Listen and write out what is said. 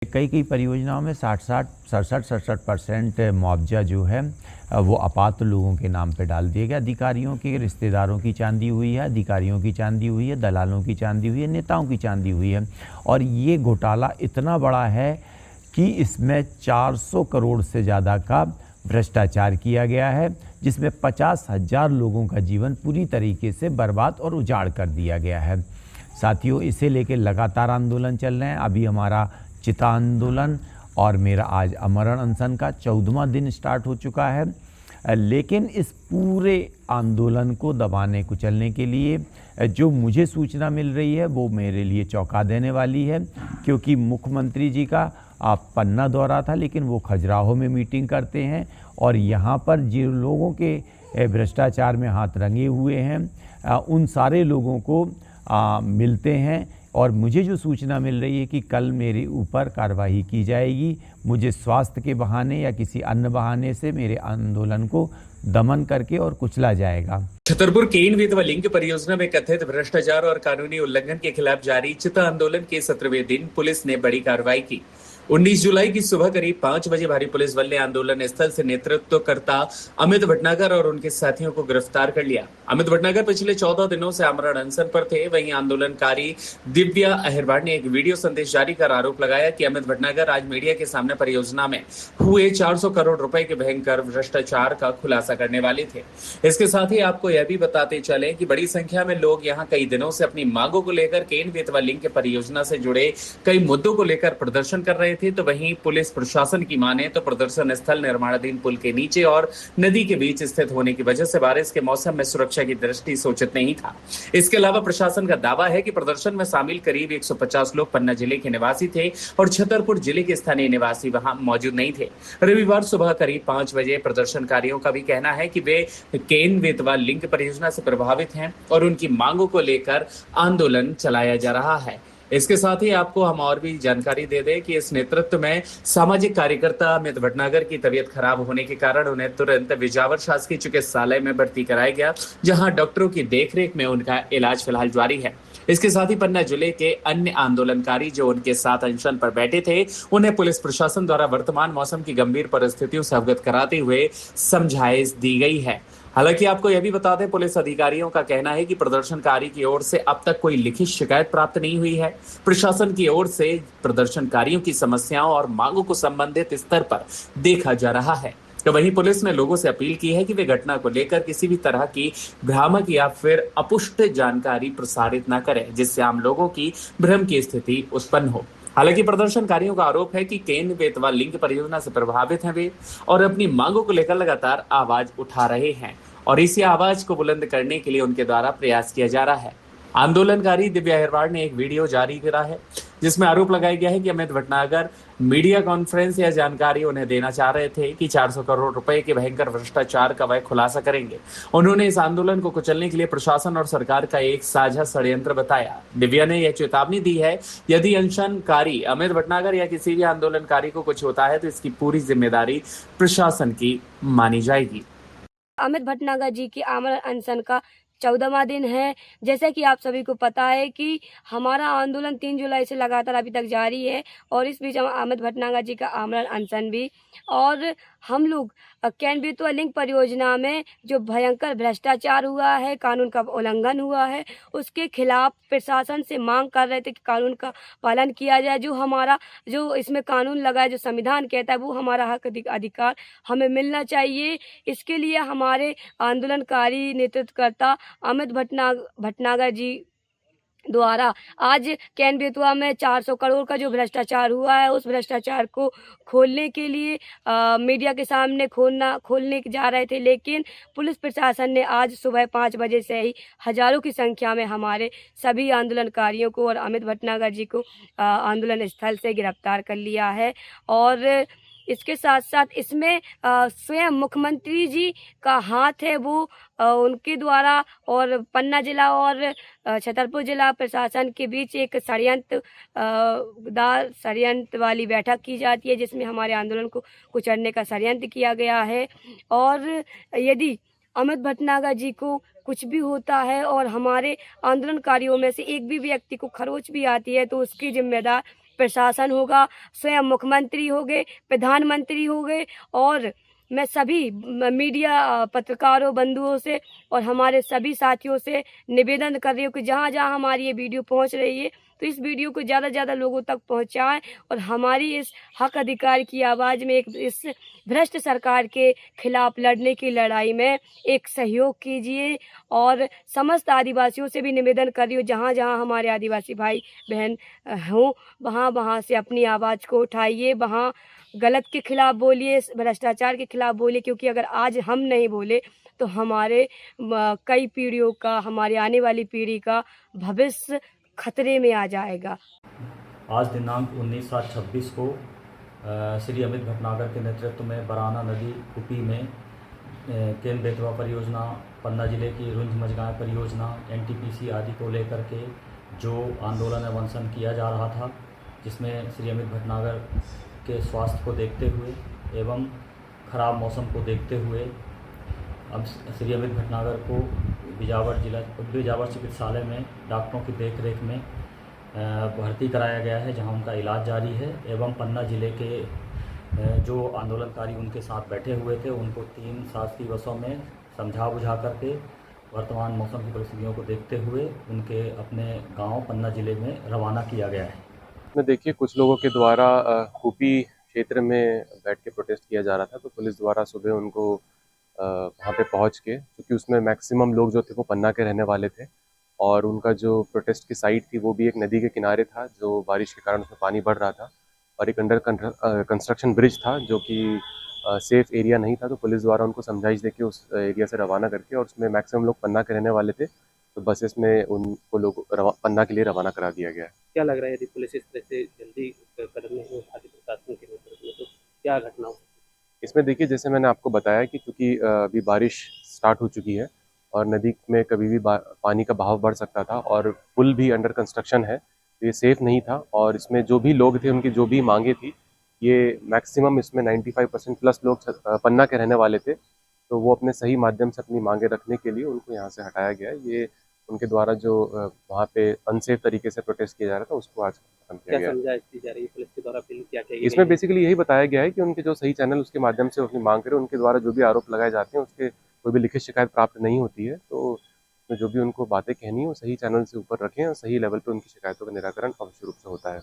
कई कई परियोजनाओं में 67% मुआवजा जो है वो अपात्र लोगों के नाम पे डाल दिया गया। अधिकारियों के रिश्तेदारों की चांदी हुई है, अधिकारियों की चांदी हुई है, दलालों की चांदी हुई है, नेताओं की चांदी हुई है। और ये घोटाला इतना बड़ा है कि इसमें 400 करोड़ से ज़्यादा का भ्रष्टाचार किया गया है, जिसमें 50,000 लोगों का जीवन पूरी तरीके से बर्बाद और उजाड़ कर दिया गया है। साथियों, इसे लेकर लगातार आंदोलन चल रहे हैं। अभी हमारा चिता आंदोलन और मेरा आज आमरण अनशन का 14वां दिन स्टार्ट हो चुका है। लेकिन इस पूरे आंदोलन को दबाने कुचलने के लिए जो मुझे सूचना मिल रही है वो मेरे लिए चौंका देने वाली है, क्योंकि मुख्यमंत्री जी का पन्ना दौरा था, लेकिन वो खजुराहो में मीटिंग करते हैं और यहाँ पर जिन लोगों के भ्रष्टाचार में हाथ रंगे हुए हैं उन सारे लोगों को मिलते हैं। और मुझे जो सूचना मिल रही है कि कल मेरे ऊपर कार्रवाई की जाएगी। मुझे स्वास्थ्य के बहाने या किसी अन्य बहाने से मेरे आंदोलन को दमन करके और कुचला जाएगा। छतरपुर केन विधवा लिंक परियोजना में कथित भ्रष्टाचार और कानूनी उल्लंघन के खिलाफ जारी चिता आंदोलन के 17वें दिन पुलिस ने बड़ी कार्रवाई की। 19 जुलाई की सुबह करीब 5 बजे भारी पुलिस बल ने आंदोलन स्थल से नेतृत्वकर्ता अमित भटनागर और उनके साथियों को गिरफ्तार कर लिया। अमित भटनागर पिछले 14 दिनों से आमरण अनशन पर थे। वहीं आंदोलनकारी दिव्या अहिरवार ने एक वीडियो संदेश जारी कर आरोप लगाया कि अमित भटनागर आज मीडिया के सामने परियोजना में हुए 400 करोड़ रुपए के भयंकर भ्रष्टाचार का खुलासा करने वाले थे। इसके साथ ही आपको यह भी बताते चले कि बड़ी संख्या में लोग यहाँ कई दिनों से अपनी मांगों को लेकर केन बेतवा लिंक परियोजना से जुड़े कई मुद्दों को लेकर प्रदर्शन कर रहे थे। तो वहीं पुलिस प्रशासन की माने तो प्रदर्शन स्थल निर्माणाधीन पुल के नीचे और नदी के बीच स्थित होने की वजह से बारिश के मौसम में सुरक्षा की दृष्टि से उचित नहीं था। इसके अलावा प्रशासन का दावा है कि प्रदर्शन में शामिल करीब 150 लोग पन्ना जिले के निवासी थे और छतरपुर जिले के स्थानीय निवासी वहां मौजूद नहीं थे। रविवार सुबह करीब 5 बजे प्रदर्शनकारियों का भी कहना है कि वे केन बेतवा लिंक परियोजना से प्रभावित हैं और उनकी मांगों को लेकर आंदोलन चलाया जा रहा है। इसके साथ ही आपको हम और भी जानकारी दे दें कि इस नेतृत्व में सामाजिक कार्यकर्ता अमित भटनागर की तबीयत खराब होने के कारण उन्हें तुरंत विजावर शासकीय चिकित्सालय में भर्ती कराया गया, जहां डॉक्टरों की देखरेख में उनका इलाज फिलहाल जारी है। इसके साथ ही पन्ना जिले के अन्य आंदोलनकारी जो उनके साथ अनशन पर बैठे थे, उन्हें पुलिस प्रशासन द्वारा वर्तमान मौसम की गंभीर परिस्थितियों से अवगत कराते हुए समझाइश दी गई है। हालांकि आपको यह भी बता दें, पुलिस अधिकारियों का कहना है कि प्रदर्शनकारी की ओर से अब तक कोई लिखित शिकायत प्राप्त नहीं हुई है। प्रशासन की ओर से प्रदर्शनकारियों की समस्याओं और मांगों को संबंधित स्तर पर देखा जा रहा है। तो वहीं पुलिस ने लोगों से अपील की है कि वे घटना को लेकर किसी भी तरह की भ्रामक या फिर अपुष्ट जानकारी प्रसारित न करें, जिससे आम लोगों की भ्रम की स्थिति उत्पन्न हो। हालांकि प्रदर्शनकारियों का आरोप है कि केन बेतवा लिंक परियोजना से प्रभावित हैं वे और अपनी मांगों को लेकर लगातार आवाज उठा रहे हैं और इसी आवाज को बुलंद करने के लिए उनके द्वारा प्रयास किया जा रहा है। आंदोलनकारी दिव्या अहिरवार ने एक वीडियो जारी करा है जिसमें आरोप लगाया गया है कि अमित भटनागर मीडिया कॉन्फ्रेंस या जानकारी उन्हें देना चाह रहे थे कि 400 करोड़ रुपए के भयंकर भ्रष्टाचार का वह खुलासा करेंगे। उन्होंने इस आंदोलन को कुचलने के लिए प्रशासन और सरकार का एक साझा षड्यंत्र बताया। दिव्या ने यह चेतावनी दी है, यदि अनशनकारी अमित भटनागर या किसी भी आंदोलनकारी को कुछ होता है तो इसकी पूरी जिम्मेदारी प्रशासन की मानी जाएगी। अमित भटनागर जी की आमरण अनशन का 14वां दिन है। जैसे कि आप सभी को पता है कि हमारा आंदोलन 3 जुलाई से लगातार अभी तक जारी है और इस बीच अमित भटनागर जी का आमरण अनशन भी। और हम लोग केन बेतवा लिंक परियोजना में जो भयंकर भ्रष्टाचार हुआ है, कानून का उल्लंघन हुआ है, उसके खिलाफ प्रशासन से मांग कर रहे थे कि कानून का पालन किया जाए। जो इसमें कानून लगा है, जो संविधान कहता है, वो हमारा हक अधिकार हमें मिलना चाहिए। इसके लिए हमारे आंदोलनकारी नेतृत्वकर्ता अमित भटनागर जी द्वारा आज केन बेतवा में 400 करोड़ का जो भ्रष्टाचार हुआ है, उस भ्रष्टाचार को खोलने के लिए मीडिया के सामने खोलने जा रहे थे, लेकिन पुलिस प्रशासन ने आज सुबह 5 बजे से ही हजारों की संख्या में हमारे सभी आंदोलनकारियों को और अमित भटनागर जी को आंदोलन स्थल से गिरफ्तार कर लिया है। और इसके साथ साथ इसमें स्वयं मुख्यमंत्री जी का हाथ है, वो उनके द्वारा और पन्ना जिला और छतरपुर जिला प्रशासन के बीच एक षड्यंत्र वाली बैठक की जाती है, जिसमें हमारे आंदोलन को कुचलने का षड्यंत्र किया गया है। और यदि अमित भटनागर जी को कुछ भी होता है और हमारे आंदोलनकारियों में से एक भी व्यक्ति को खरोच भी आती है तो उसकी जिम्मेदार प्रशासन होगा, स्वयं मुख्यमंत्री हो गए, प्रधानमंत्री हो गए, और मैं सभी मीडिया पत्रकारों बंधुओं से और हमारे सभी साथियों से निवेदन कर रही हूँ कि जहाँ जहाँ हमारी ये वीडियो पहुँच रही है तो इस वीडियो को ज़्यादा से ज़्यादा लोगों तक पहुँचाएं और हमारी इस हक अधिकार की आवाज़ में इस भ्रष्ट सरकार के खिलाफ लड़ने की लड़ाई में एक सहयोग कीजिए। और समस्त आदिवासियों से भी निवेदन कर रही हूँ, जहाँ जहाँ हमारे आदिवासी भाई बहन हों वहाँ वहाँ से अपनी आवाज़ को उठाइए, वहाँ गलत के खिलाफ बोलिए, भ्रष्टाचार के खिलाफ बोलिए, क्योंकि अगर आज हम नहीं बोले तो हमारे कई पीढ़ियों का, हमारे आने वाली पीढ़ी का भविष्य खतरे में आ जाएगा। आज दिनांक 19/7/26 को श्री अमित भटनागर के नेतृत्व में बराना नदी कुपी में केन बेतवा परियोजना, पन्ना जिले की रुंज मझगांव परियोजना, एनटीपीसी आदि को लेकर के जो आंदोलन अनशन किया जा रहा था, जिसमें श्री अमित भटनागर के स्वास्थ्य को देखते हुए एवं खराब मौसम को देखते हुए अब श्री अमित भटनागर को बिजावर चिकित्सालय में डॉक्टरों की देखरेख में भर्ती कराया गया है, जहां उनका इलाज जारी है। एवं पन्ना जिले के जो आंदोलनकारी उनके साथ बैठे हुए थे उनको 3 शासकीय बसों में समझा बुझा करके वर्तमान मौसम की परिस्थितियों को देखते हुए उनके अपने गांव पन्ना जिले में रवाना किया गया है। में देखिए, कुछ लोगों के द्वारा कुपी क्षेत्र में बैठ के प्रोटेस्ट किया जा रहा था, तो पुलिस द्वारा सुबह उनको वहाँ पे पहुँच के, क्योंकि उसमें मैक्सिमम लोग जो थे वो पन्ना के रहने वाले थे और उनका जो प्रोटेस्ट की साइट थी वो भी एक नदी के किनारे था, जो बारिश के कारण उसमें पानी बढ़ रहा था और एक अंडर कंस्ट्रक्शन ब्रिज था जो कि सेफ एरिया नहीं था। तो पुलिस द्वारा उनको समझाइश देके उस एरिया से रवाना करके, और उसमें मैक्सिमम लोग पन्ना के रहने वाले थे, तो बसेस में उनको लोग पन्ना के लिए रवाना करा दिया गया है। क्या लग रहा है यदि पुलिस इस तरह से जल्दी कदम नहीं उठाती प्रशासन के नेतृत्व में तो क्या घटना हो? इसमें देखिए, जैसे मैंने आपको बताया कि चूँकि अभी बारिश स्टार्ट हो चुकी है और नदी में कभी भी पानी का बहाव बढ़ सकता था और पुल भी अंडर कंस्ट्रक्शन है, तो ये सेफ़ नहीं था। और इसमें जो भी लोग थे उनकी जो भी मांगे थी, ये मैक्सिमम इसमें 95% प्लस लोग पन्ना के रहने वाले थे, तो वो अपने सही माध्यम से अपनी मांगे रखने के लिए उनको यहाँ से हटाया गया है। ये उनके द्वारा जो वहाँ पे अनसेफ तरीके से प्रोटेस्ट किया जा रहा था उसको आज खत्म किया गया। क्या समझाइश दी जा रही है पुलिस के द्वारा? क्या इसमें बेसिकली यही बताया गया है कि उनके जो सही चैनल उसके माध्यम से अपनी मांग करें, उनके द्वारा जो भी आरोप लगाए जाते हैं उसके कोई भी लिखित शिकायत प्राप्त नहीं होती है, तो जो भी उनको बातें कहनी है वो सही चैनल से ऊपर रखें और सही लेवल पे उनकी शिकायतों का निराकरण अवश्य रूप से होता है।